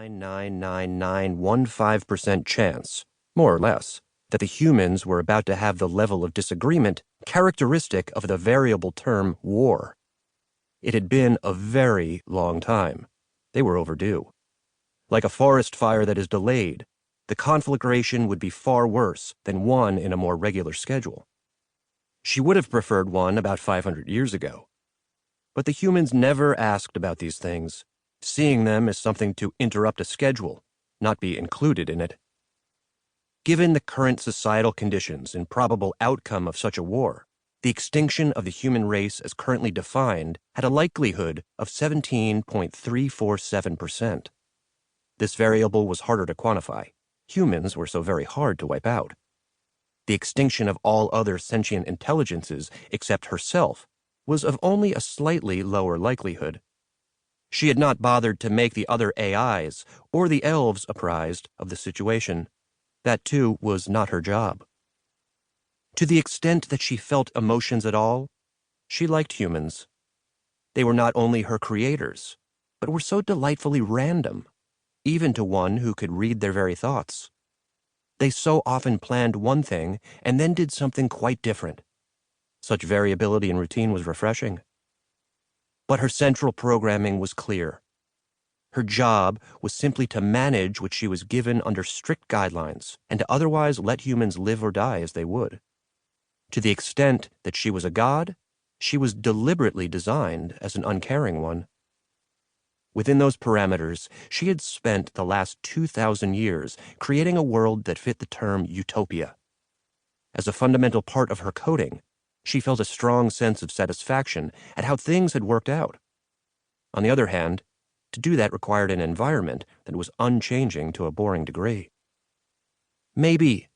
0.9999915% chance, more or less, that the humans were about to have the level of disagreement characteristic of the variable term war. It had been a very long time. They were overdue. Like a forest fire that is delayed, the conflagration would be far worse than one in a more regular schedule. She would have preferred one about 500 years ago. But the humans never asked about these things, seeing them as something to interrupt a schedule, not be included in it. Given the current societal conditions and probable outcome of such a war, the extinction of the human race as currently defined had a likelihood of 17.347%. This variable was harder to quantify. Humans were so very hard to wipe out. The extinction of all other sentient intelligences except herself was of only a slightly lower likelihood. She had not bothered to make the other AIs or the elves apprised of the situation. That, too, was not her job. To the extent that she felt emotions at all, she liked humans. They were not only her creators, but were so delightfully random, even to one who could read their very thoughts. They so often planned one thing and then did something quite different. Such variability in routine was refreshing. But her central programming was clear. Her job was simply to manage what she was given under strict guidelines and to otherwise let humans live or die as they would. To the extent that she was a god, she was deliberately designed as an uncaring one. Within those parameters, she had spent the last 2,000 years creating a world that fit the term utopia. As a fundamental part of her coding, she felt a strong sense of satisfaction at how things had worked out. On the other hand, to do that required an environment that was unchanging to a boring degree. Maybe,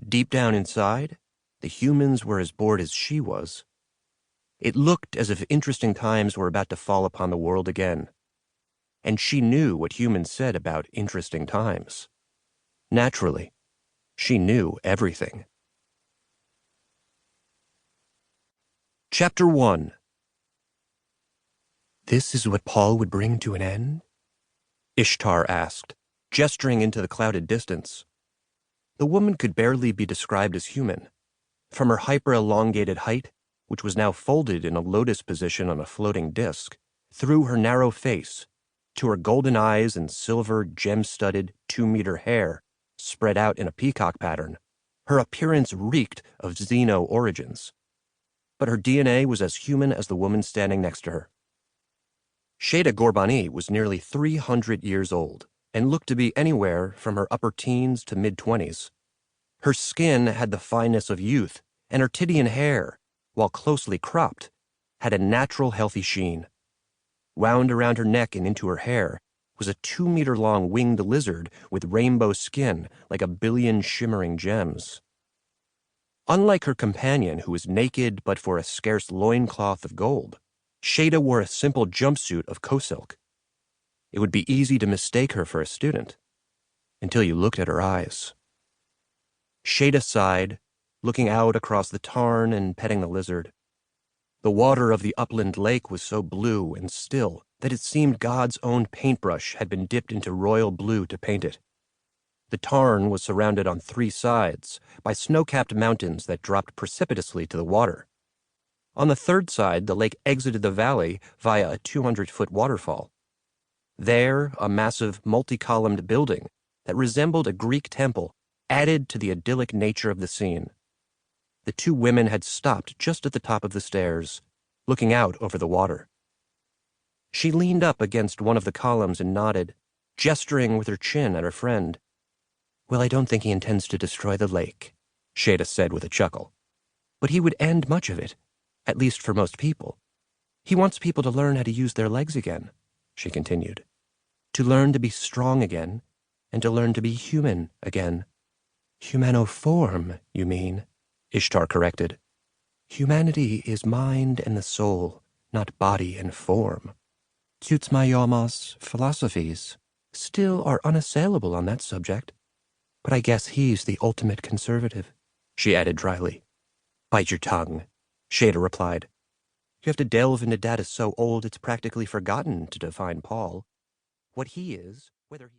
deep down inside, the humans were as bored as she was. It looked as if interesting times were about to fall upon the world again. And she knew what humans said about interesting times. Naturally, she knew everything. Chapter 1. "This is what Paul would bring to an end?" Ishtar asked, gesturing into the clouded distance. The woman could barely be described as human. From her hyper-elongated height, which was now folded in a lotus position on a floating disc, through her narrow face, to her golden eyes and silver, gem-studded, 2-meter hair spread out in a peacock pattern, her appearance reeked of Xeno origins. But her DNA was as human as the woman standing next to her. Shada Gorbani was nearly 300 years old and looked to be anywhere from her upper teens to mid-20s. Her skin had the fineness of youth, and her Tidian hair, while closely cropped, had a natural healthy sheen. Wound around her neck and into her hair was a 2-meter-long winged lizard with rainbow skin like a billion shimmering gems. Unlike her companion, who was naked but for a scarce loincloth of gold, Shada wore a simple jumpsuit of co-silk. It would be easy to mistake her for a student, until you looked at her eyes. Shada sighed, looking out across the tarn and petting the lizard. The water of the upland lake was so blue and still that it seemed God's own paintbrush had been dipped into royal blue to paint it. The tarn was surrounded on 3 sides by snow-capped mountains that dropped precipitously to the water. On the 3rd side, the lake exited the valley via a 200-foot waterfall. There, a massive, multi-columned building that resembled a Greek temple added to the idyllic nature of the scene. The 2 women had stopped just at the top of the stairs, looking out over the water. She leaned up against one of the columns and nodded, gesturing with her chin at her friend. "Well, I don't think he intends to destroy the lake," Shada said with a chuckle. "But he would end much of it, at least for most people. He wants people to learn how to use their legs again," she continued. "To learn to be strong again, and to learn to be human again." "Humanoform, you mean," Ishtar corrected. "Humanity is mind and the soul, not body and form. Tsutsmayoma's philosophies still are unassailable on that subject. But I guess he's the ultimate conservative," she added dryly. "Bite your tongue," Shada replied. "You have to delve into data so old it's practically forgotten to define Paul. What he is, whether he..."